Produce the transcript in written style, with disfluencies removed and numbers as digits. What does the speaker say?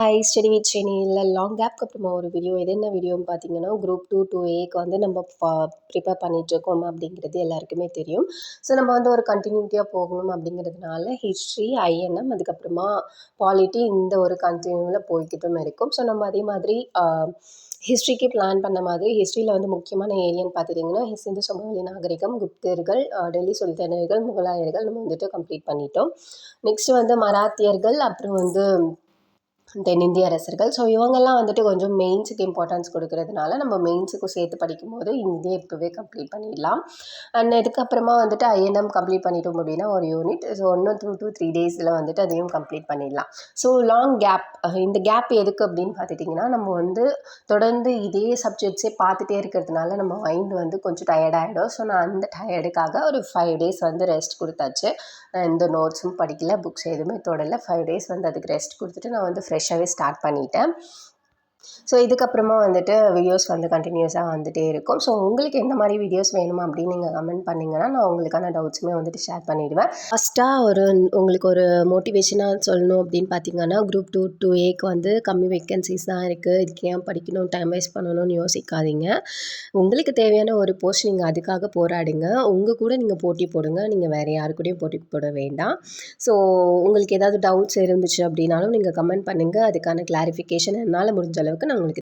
Hi study with ஷெனி இல்லை long கேப்க்கு அப்புறமா ஒரு வீடியோ. இது என்ன வீடியோன்னு பார்த்தீங்கன்னா, குரூப் 2 2ஏக்கு வந்து நம்ம ப்ரிப்பேர் பண்ணிகிட்ருக்கோம் அப்படிங்கிறது எல்லாருக்குமே தெரியும். ஸோ நம்ம வந்து ஒரு கண்டினியூட்டியாக போகணும் அப்படிங்கிறதுனால ஹிஸ்ட்ரி, ஐஎன்எம், அதுக்கப்புறமா பாலிட்டி இந்த ஒரு கண்டினியூவில் போய்கிட்டும் இருக்கும். ஸோ நம்ம அதே மாதிரி ஹிஸ்ட்ரிக்கு பிளான் பண்ண மாதிரி ஹிஸ்ட்ரியில் வந்து முக்கியமான ஏரியான்னு பார்த்துட்டிங்கன்னா சிந்து சமவெளி நாகரிகம், குப்தர்கள், டெல்லி சுல்தானர்கள், முகலாயர்கள் நம்ம வந்துட்டு கம்ப்ளீட் பண்ணிட்டோம். நெக்ஸ்ட் வந்து மராத்தியர்கள், அப்புறம் வந்து தென்னிந்திய அரசர்கள். ஸோ இவங்கெல்லாம் வந்துட்டு கொஞ்சம் மெயின்ஸுக்கு இம்பார்ட்டன்ஸ் கொடுக்கறதுனால நம்ம மெயின்ஸுக்கும் சேர்த்து படிக்கும்போது இதே இப்போவே கம்ப்ளீட் பண்ணிடலாம். அண்ட் இதுக்கப்புறமா வந்துட்டு ஐஎன்எம் கம்ப்ளீட் பண்ணிட்டோம் அப்படின்னா ஒரு யூனிட். ஸோ 1 to 3 டேஸில் வந்துட்டு அதையும் கம்ப்ளீட் பண்ணிடலாம். ஸோ லாங் கேப், இந்த கேப் எதுக்கு அப்படின்னு பார்த்துட்டிங்கன்னா, நம்ம வந்து தொடர்ந்து இதே சப்ஜெக்ட்ஸே பார்த்துட்டே இருக்கிறதுனால நம்ம மைண்ட் வந்து கொஞ்சம் டயர்டாகிடும். ஸோ நான் அந்த டயர்டுக்காக ஒரு 5 டேஸ் வந்து ரெஸ்ட் கொடுத்தாச்சு. நான் எந்த நோட்ஸும் படிக்கல, புக்ஸ் எதுவுமே தொடலை. 5 டேஸ் வந்து அதுக்கு ரெஸ்ட் கொடுத்துட்டு நான் வந்து ஃப்ரெஷ்ஷாகவே ஸ்டார்ட் பண்ணிட்டேன். ஸோ இதுக்கப்புறமா வந்துட்டு வீடியோஸ் வந்து கண்டினியூஸாக வந்துகிட்டே இருக்கும். ஸோ உங்களுக்கு எந்த மாதிரி வீடியோஸ் வேணுமா அப்படின்னு நீங்கள் கமெண்ட் பண்ணிங்கன்னா நான் உங்களுக்கான டவுட்ஸுமே வந்துட்டு ஷேர் பண்ணிவிடுவேன். ஃபஸ்ட்டாக உங்களுக்கு ஒரு மோட்டிவேஷனாக சொல்லணும் அப்படின்னு பார்த்தீங்கன்னா, குரூப் 2 2ஏக்கு வந்து கம்மி வேக்கன்சிஸ் தான் இருக்குது. இதுக்கு ஏன் படிக்கணும், டைம் வேஸ்ட் பண்ணணும்னு யோசிக்காதீங்க. உங்களுக்கு தேவையான ஒரு போஸ்ட் நீங்கள் அதுக்காக போராடுங்க. உங்கள் கூட நீங்கள் போட்டி போடுங்க. நீங்கள் வேறு யாரு கூடயும் போட்டி போட வேண்டாம். ஸோ உங்களுக்கு ஏதாவது டவுட்ஸ் இருந்துச்சு அப்படின்னாலும் நீங்கள் கமெண்ட் பண்ணுங்கள். அதுக்கான கிளாரிஃபிகேஷன் என்னால் முடிஞ்ச அளவுக்கு நான் உங்களுக்கு